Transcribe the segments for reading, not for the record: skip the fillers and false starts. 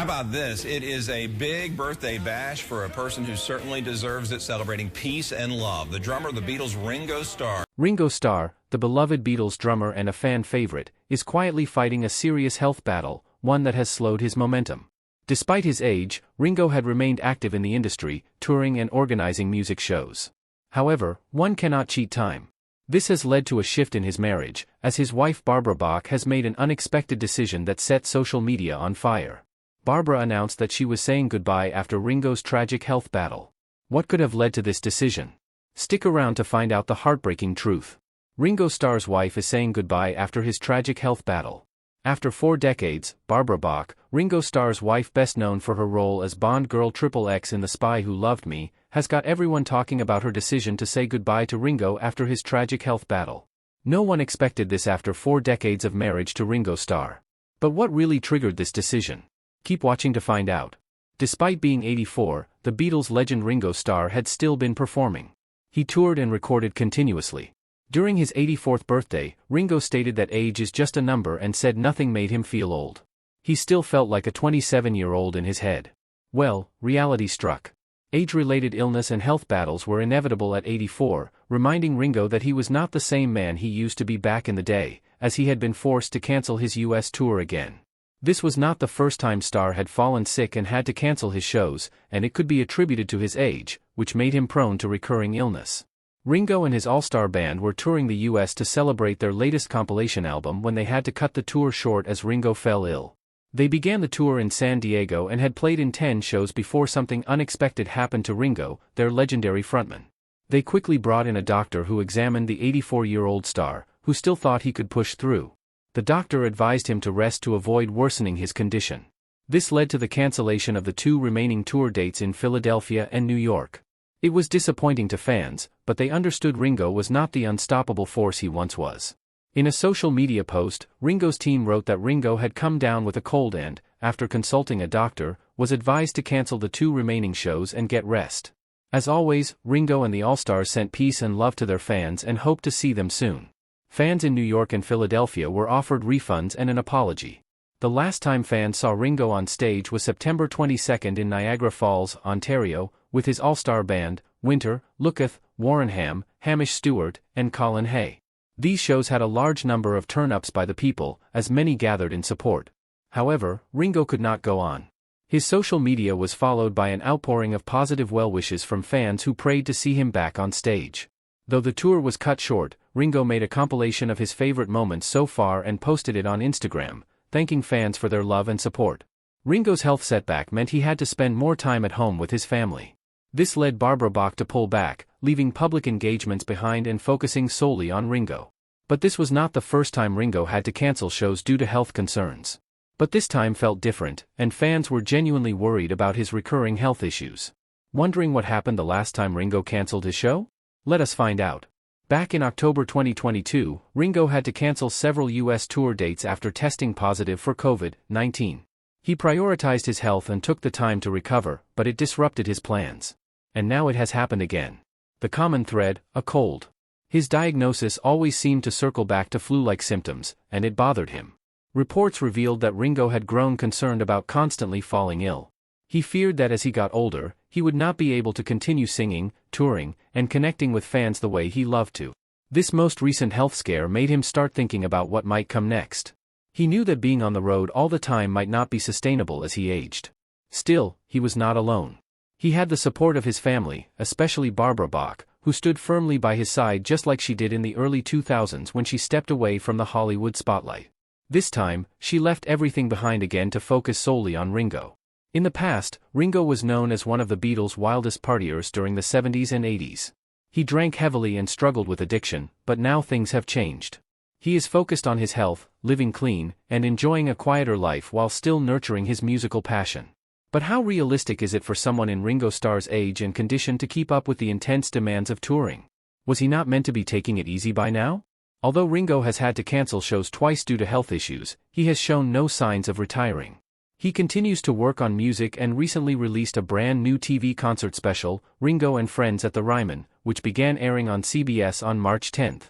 about this? It is a big birthday bash for a person who certainly deserves it, celebrating peace and love. The drummer of the Beatles, Ringo Starr. Ringo Starr, the beloved Beatles drummer and a fan favorite, is quietly fighting a serious health battle, one that has slowed his momentum. Despite his age, Ringo had remained active in the industry, touring and organizing music shows. However, one cannot cheat time. This has led to a shift in his marriage, as his wife Barbara Bach has made an unexpected decision that set social media on fire. Barbara announced that she was saying goodbye after Ringo's tragic health battle. What could have led to this decision? Stick around to find out the heartbreaking truth. Ringo Starr's wife is saying goodbye after his tragic health battle. After 4 decades, Barbara Bach, Ringo Starr's wife best known for her role as Bond girl XXX in The Spy Who Loved Me, has got everyone talking about her decision to say goodbye to Ringo after his tragic health battle. No one expected this after 4 decades of marriage to Ringo Starr. But what really triggered this decision? Keep watching to find out. Despite being 84, the Beatles legend Ringo Starr had still been performing. He toured and recorded continuously. During his 84th birthday, Ringo stated that age is just a number and said nothing made him feel old. He still felt like a 27-year-old in his head. Well, reality struck. Age-related illness and health battles were inevitable at 84, reminding Ringo that he was not the same man he used to be back in the day, as he had been forced to cancel his US tour again. This was not the first time Starr had fallen sick and had to cancel his shows, and it could be attributed to his age, which made him prone to recurring illness. Ringo and his all-star band were touring the US to celebrate their latest compilation album when they had to cut the tour short as Ringo fell ill. They began the tour in San Diego and had played in 10 shows before something unexpected happened to Ringo, their legendary frontman. They quickly brought in a doctor who examined the 84-year-old Starr, who still thought he could push through. The doctor advised him to rest to avoid worsening his condition. This led to the cancellation of the 2 remaining tour dates in Philadelphia and New York. It was disappointing to fans, but they understood Ringo was not the unstoppable force he once was. In a social media post, Ringo's team wrote that Ringo had come down with a cold and, after consulting a doctor, was advised to cancel the 2 remaining shows and get rest. As always, Ringo and the All-Stars sent peace and love to their fans and hoped to see them soon. Fans in New York and Philadelphia were offered refunds and an apology. The last time fans saw Ringo on stage was September 22 in Niagara Falls, Ontario, with his all-star band, Winter, Looketh, Warren Ham, Hamish Stewart, and Colin Hay. These shows had a large number of turn-ups by the people, as many gathered in support. However, Ringo could not go on. His social media was followed by an outpouring of positive well-wishes from fans who prayed to see him back on stage. Though the tour was cut short, Ringo made a compilation of his favorite moments so far and posted it on Instagram, thanking fans for their love and support. Ringo's health setback meant he had to spend more time at home with his family. This led Barbara Bach to pull back, leaving public engagements behind and focusing solely on Ringo. But this was not the first time Ringo had to cancel shows due to health concerns. But this time felt different, and fans were genuinely worried about his recurring health issues. Wondering what happened the last time Ringo canceled his show? Let us find out. Back in October 2022, Ringo had to cancel several US tour dates after testing positive for COVID-19. He prioritized his health and took the time to recover, but it disrupted his plans. And now it has happened again. The common thread, a cold. His diagnosis always seemed to circle back to flu-like symptoms, and it bothered him. Reports revealed that Ringo had grown concerned about constantly falling ill. He feared that as he got older, he would not be able to continue singing, touring, and connecting with fans the way he loved to. This most recent health scare made him start thinking about what might come next. He knew that being on the road all the time might not be sustainable as he aged. Still, he was not alone. He had the support of his family, especially Barbara Bach, who stood firmly by his side just like she did in the early 2000s when she stepped away from the Hollywood spotlight. This time, she left everything behind again to focus solely on Ringo. In the past, Ringo was known as one of the Beatles' wildest partiers during the 70s and 80s. He drank heavily and struggled with addiction, but now things have changed. He is focused on his health, living clean, and enjoying a quieter life while still nurturing his musical passion. But how realistic is it for someone in Ringo Starr's age and condition to keep up with the intense demands of touring? Was he not meant to be taking it easy by now? Although Ringo has had to cancel shows twice due to health issues, he has shown no signs of retiring. He continues to work on music and recently released a brand new TV concert special, Ringo and Friends at the Ryman, which began airing on CBS on March 10.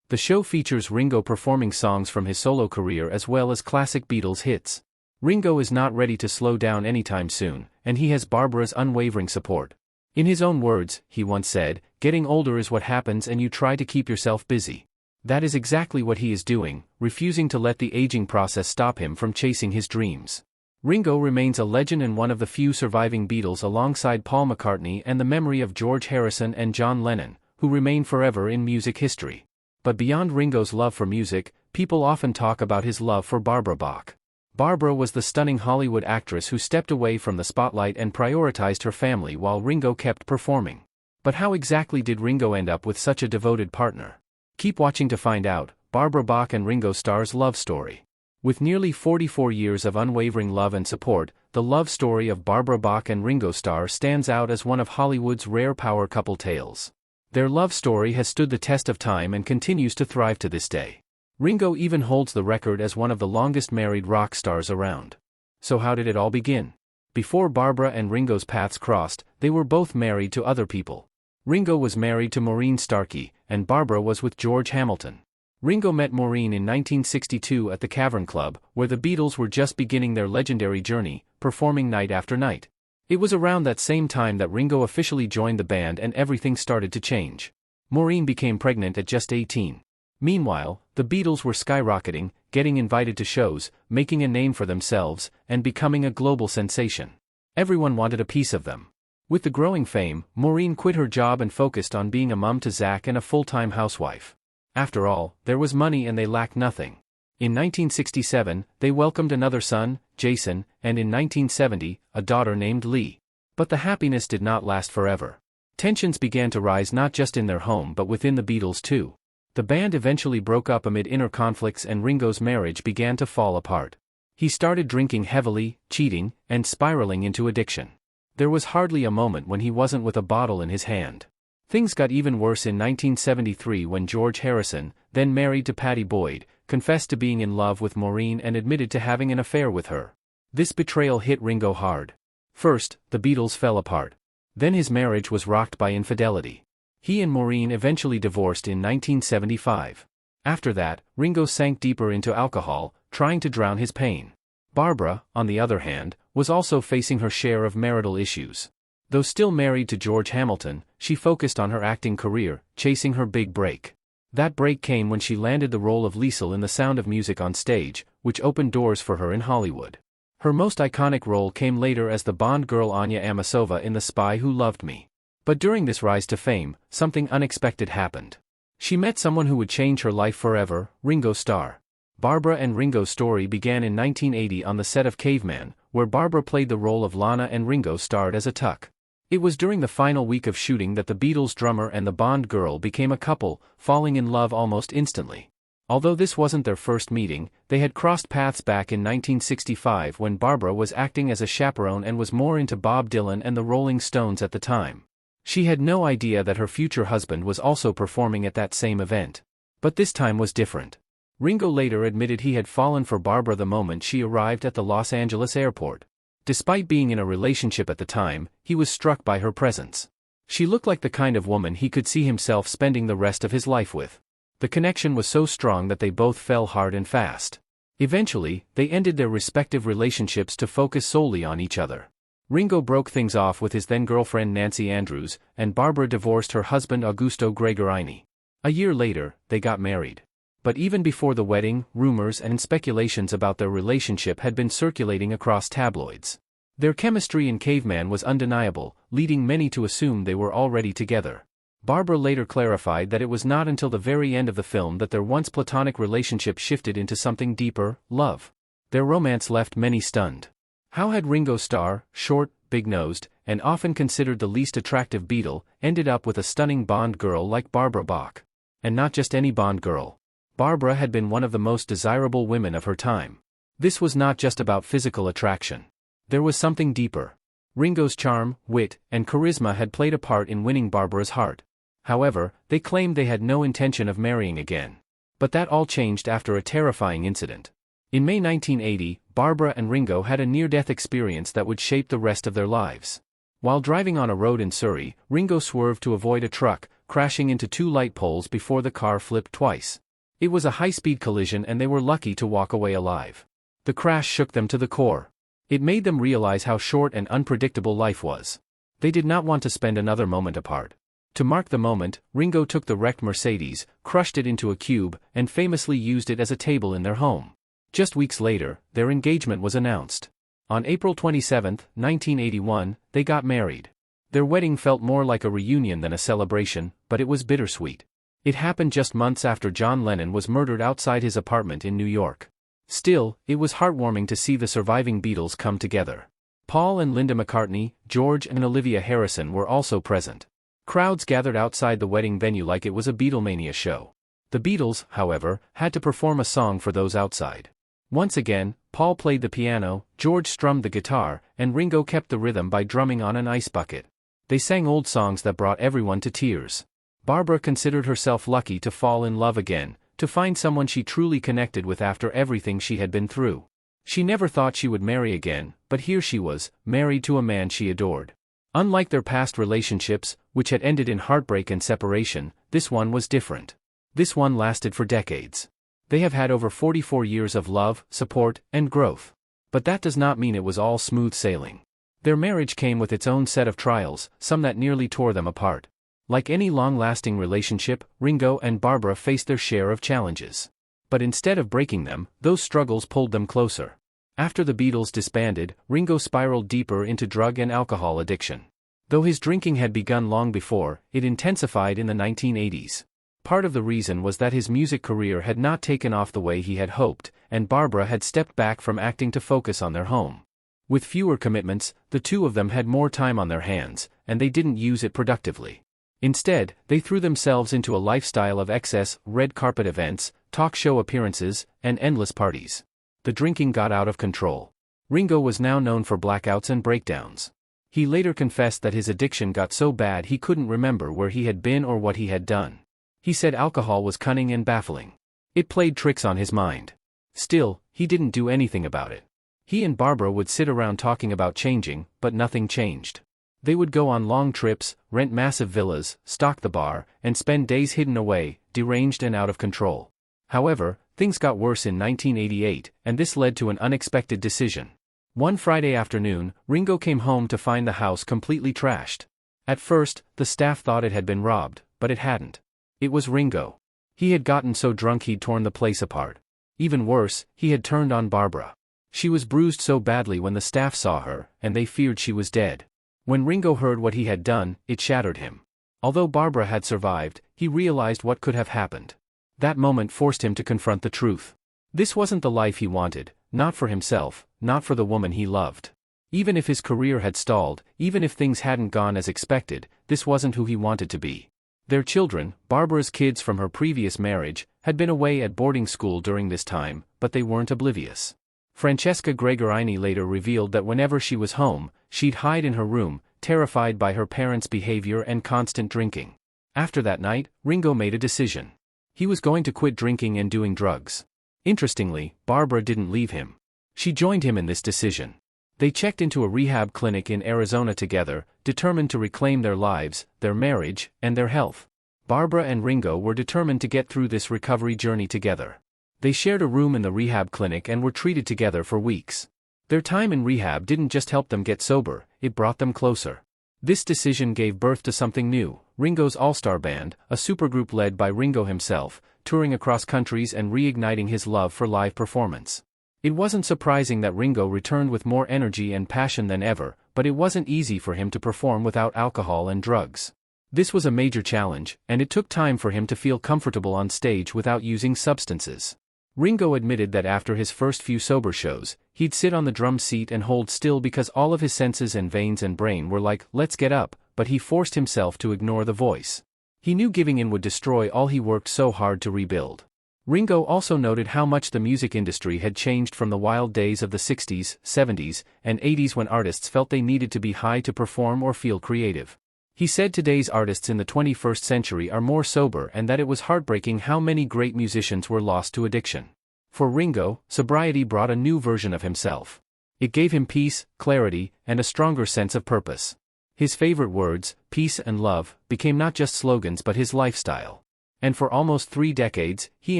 The show features Ringo performing songs from his solo career as well as classic Beatles hits. Ringo is not ready to slow down anytime soon, and he has Barbara's unwavering support. In his own words, he once said, "Getting older is what happens and you try to keep yourself busy." That is exactly what he is doing, refusing to let the aging process stop him from chasing his dreams. Ringo remains a legend and one of the few surviving Beatles alongside Paul McCartney and the memory of George Harrison and John Lennon, who remain forever in music history. But beyond Ringo's love for music, people often talk about his love for Barbara Bach. Barbara was the stunning Hollywood actress who stepped away from the spotlight and prioritized her family while Ringo kept performing. But how exactly did Ringo end up with such a devoted partner? Keep watching to find out. Barbara Bach and Ringo Starr's love story. With nearly 44 years of unwavering love and support, the love story of Barbara Bach and Ringo Starr stands out as one of Hollywood's rare power couple tales. Their love story has stood the test of time and continues to thrive to this day. Ringo even holds the record as one of the longest married rock stars around. So how did it all begin? Before Barbara and Ringo's paths crossed, they were both married to other people. Ringo was married to Maureen Starkey, and Barbara was with George Hamilton. Ringo met Maureen in 1962 at the Cavern Club, where the Beatles were just beginning their legendary journey, performing night after night. It was around that same time that Ringo officially joined the band and everything started to change. Maureen became pregnant at just 18. Meanwhile, the Beatles were skyrocketing, getting invited to shows, making a name for themselves, and becoming a global sensation. Everyone wanted a piece of them. With the growing fame, Maureen quit her job and focused on being a mom to Zach and a full-time housewife. After all, there was money and they lacked nothing. In 1967, they welcomed another son, Jason, and in 1970, a daughter named Lee. But the happiness did not last forever. Tensions began to rise not just in their home but within the Beatles too. The band eventually broke up amid inner conflicts and Ringo's marriage began to fall apart. He started drinking heavily, cheating, and spiraling into addiction. There was hardly a moment when he wasn't with a bottle in his hand. Things got even worse in 1973 when George Harrison, then married to Pattie Boyd, confessed to being in love with Maureen and admitted to having an affair with her. This betrayal hit Ringo hard. First, the Beatles fell apart. Then his marriage was rocked by infidelity. He and Maureen eventually divorced in 1975. After that, Ringo sank deeper into alcohol, trying to drown his pain. Barbara, on the other hand, was also facing her share of marital issues. Though still married to George Hamilton, she focused on her acting career, chasing her big break. That break came when she landed the role of Liesl in The Sound of Music on stage, which opened doors for her in Hollywood. Her most iconic role came later as the Bond girl Anya Amasova in The Spy Who Loved Me. But during this rise to fame, something unexpected happened. She met someone who would change her life forever, Ringo Starr. Barbara and Ringo's story began in 1980 on the set of Caveman, where Barbara played the role of Lana and Ringo starred as a Tuck. It was during the final week of shooting that the Beatles drummer and the Bond girl became a couple, falling in love almost instantly. Although this wasn't their first meeting, they had crossed paths back in 1965 when Barbara was acting as a chaperone and was more into Bob Dylan and the Rolling Stones at the time. She had no idea that her future husband was also performing at that same event. But this time was different. Ringo later admitted he had fallen for Barbara the moment she arrived at the Los Angeles airport. Despite being in a relationship at the time, he was struck by her presence. She looked like the kind of woman he could see himself spending the rest of his life with. The connection was so strong that they both fell hard and fast. Eventually, they ended their respective relationships to focus solely on each other. Ringo broke things off with his then-girlfriend Nancy Andrews, and Barbara divorced her husband Augusto Gregorini. A year later, they got married. But even before the wedding, rumors and speculations about their relationship had been circulating across tabloids. Their chemistry in Caveman was undeniable, leading many to assume they were already together. Barbara later clarified that it was not until the very end of the film that their once platonic relationship shifted into something deeper, love. Their romance left many stunned. How had Ringo Starr, short, big-nosed, and often considered the least attractive Beatle, ended up with a stunning Bond girl like Barbara Bach? And not just any Bond girl. Barbara had been one of the most desirable women of her time. This was not just about physical attraction. There was something deeper. Ringo's charm, wit, and charisma had played a part in winning Barbara's heart. However, they claimed they had no intention of marrying again. But that all changed after a terrifying incident. In May 1980, Barbara and Ringo had a near-death experience that would shape the rest of their lives. While driving on a road in Surrey, Ringo swerved to avoid a truck, crashing into two light poles before the car flipped twice. It was a high-speed collision and they were lucky to walk away alive. The crash shook them to the core. It made them realize how short and unpredictable life was. They did not want to spend another moment apart. To mark the moment, Ringo took the wrecked Mercedes, crushed it into a cube, and famously used it as a table in their home. Just weeks later, their engagement was announced. On April 27, 1981, they got married. Their wedding felt more like a reunion than a celebration, but it was bittersweet. It happened just months after John Lennon was murdered outside his apartment in New York. Still, it was heartwarming to see the surviving Beatles come together. Paul and Linda McCartney, George and Olivia Harrison were also present. Crowds gathered outside the wedding venue like it was a Beatlemania show. The Beatles, however, had to perform a song for those outside. Once again, Paul played the piano, George strummed the guitar, and Ringo kept the rhythm by drumming on an ice bucket. They sang old songs that brought everyone to tears. Barbara considered herself lucky to fall in love again, to find someone she truly connected with after everything she had been through. She never thought she would marry again, but here she was, married to a man she adored. Unlike their past relationships, which had ended in heartbreak and separation, this one was different. This one lasted for decades. They have had over 44 years of love, support, and growth. But that does not mean it was all smooth sailing. Their marriage came with its own set of trials, some that nearly tore them apart. Like any long-lasting relationship, Ringo and Barbara faced their share of challenges. But instead of breaking them, those struggles pulled them closer. After the Beatles disbanded, Ringo spiraled deeper into drug and alcohol addiction. Though his drinking had begun long before, it intensified in the 1980s. Part of the reason was that his music career had not taken off the way he had hoped, and Barbara had stepped back from acting to focus on their home. With fewer commitments, the two of them had more time on their hands, and they didn't use it productively. Instead, they threw themselves into a lifestyle of excess, red carpet events, talk show appearances, and endless parties. The drinking got out of control. Ringo was now known for blackouts and breakdowns. He later confessed that his addiction got so bad he couldn't remember where he had been or what he had done. He said alcohol was cunning and baffling. It played tricks on his mind. Still, he didn't do anything about it. He and Barbara would sit around talking about changing, but nothing changed. They would go on long trips, rent massive villas, stock the bar, and spend days hidden away, deranged and out of control. However, things got worse in 1988, and this led to an unexpected decision. One Friday afternoon, Ringo came home to find the house completely trashed. At first, the staff thought it had been robbed, but it hadn't. It was Ringo. He had gotten so drunk he'd torn the place apart. Even worse, he had turned on Barbara. She was bruised so badly when the staff saw her, and they feared she was dead. When Ringo heard what he had done, it shattered him. Although Barbara had survived, he realized what could have happened. That moment forced him to confront the truth. This wasn't the life he wanted, not for himself, not for the woman he loved. Even if his career had stalled, even if things hadn't gone as expected, this wasn't who he wanted to be. Their children, Barbara's kids from her previous marriage, had been away at boarding school during this time, but they weren't oblivious. Francesca Gregorini later revealed that whenever she was home, she'd hide in her room, terrified by her parents' behavior and constant drinking. After that night, Ringo made a decision. He was going to quit drinking and doing drugs. Interestingly, Barbara didn't leave him. She joined him in this decision. They checked into a rehab clinic in Arizona together, determined to reclaim their lives, their marriage, and their health. Barbara and Ringo were determined to get through this recovery journey together. They shared a room in the rehab clinic and were treated together for weeks. Their time in rehab didn't just help them get sober, it brought them closer. This decision gave birth to something new, Ringo's All-Star Band, a supergroup led by Ringo himself, touring across countries and reigniting his love for live performance. It wasn't surprising that Ringo returned with more energy and passion than ever, but it wasn't easy for him to perform without alcohol and drugs. This was a major challenge, and it took time for him to feel comfortable on stage without using substances. Ringo admitted that after his first few sober shows, he'd sit on the drum seat and hold still because all of his senses and veins and brain were like, let's get up, but he forced himself to ignore the voice. He knew giving in would destroy all he worked so hard to rebuild. Ringo also noted how much the music industry had changed from the wild days of the 60s, 70s, and 80s when artists felt they needed to be high to perform or feel creative. He said today's artists in the 21st century are more sober and that it was heartbreaking how many great musicians were lost to addiction. For Ringo, sobriety brought a new version of himself. It gave him peace, clarity, and a stronger sense of purpose. His favorite words, peace and love, became not just slogans but his lifestyle. And for almost 3 decades, he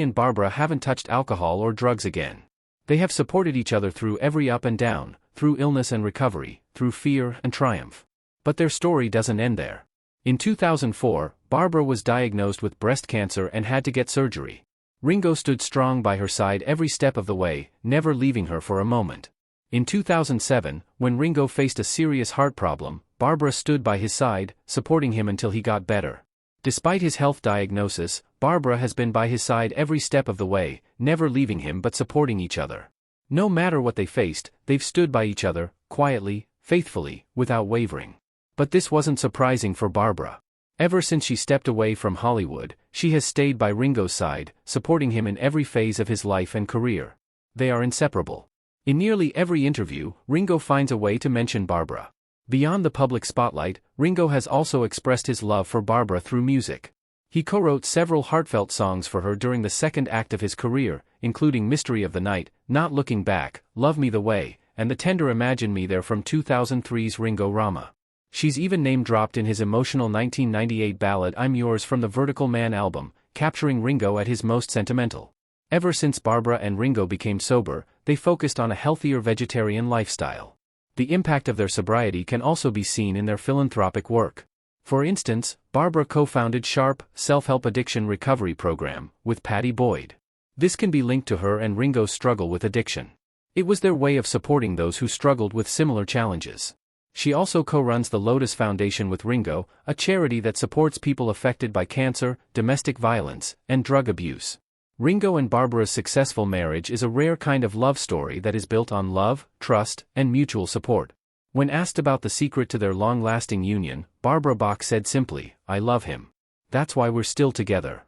and Barbara haven't touched alcohol or drugs again. They have supported each other through every up and down, through illness and recovery, through fear and triumph. But their story doesn't end there. In 2004, Barbara was diagnosed with breast cancer and had to get surgery. Ringo stood strong by her side every step of the way, never leaving her for a moment. In 2007, when Ringo faced a serious heart problem, Barbara stood by his side, supporting him until he got better. Despite his health diagnosis, Barbara has been by his side every step of the way, never leaving him but supporting each other. No matter what they faced, they've stood by each other, quietly, faithfully, without wavering. But this wasn't surprising for Barbara. Ever since she stepped away from Hollywood, she has stayed by Ringo's side, supporting him in every phase of his life and career. They are inseparable. In nearly every interview, Ringo finds a way to mention Barbara. Beyond the public spotlight, Ringo has also expressed his love for Barbara through music. He co-wrote several heartfelt songs for her during the second act of his career, including Mystery of the Night, Not Looking Back, Love Me the Way, and the tender Imagine Me There from 2003's Ringo Rama. She's even name-dropped in his emotional 1998 ballad I'm Yours from the Vertical Man album, capturing Ringo at his most sentimental. Ever since Barbara and Ringo became sober, they focused on a healthier vegetarian lifestyle. The impact of their sobriety can also be seen in their philanthropic work. For instance, Barbara co-founded Sharp, Self-Help Addiction Recovery Program, with Patty Boyd. This can be linked to her and Ringo's struggle with addiction. It was their way of supporting those who struggled with similar challenges. She also co-runs the Lotus Foundation with Ringo, a charity that supports people affected by cancer, domestic violence, and drug abuse. Ringo and Barbara's successful marriage is a rare kind of love story that is built on love, trust, and mutual support. When asked about the secret to their long-lasting union, Barbara Bach said simply, "I love him. That's why we're still together."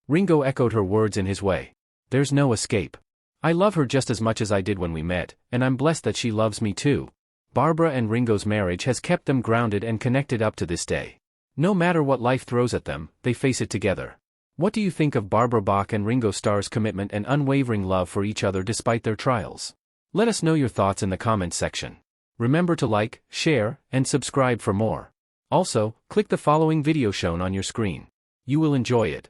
Ringo echoed her words in his way. "There's no escape. I love her just as much as I did when we met, and I'm blessed that she loves me too." Barbara and Ringo's marriage has kept them grounded and connected up to this day. No matter what life throws at them, they face it together. What do you think of Barbara Bach and Ringo Starr's commitment and unwavering love for each other despite their trials? Let us know your thoughts in the comments section. Remember to like, share, and subscribe for more. Also, click the following video shown on your screen. You will enjoy it.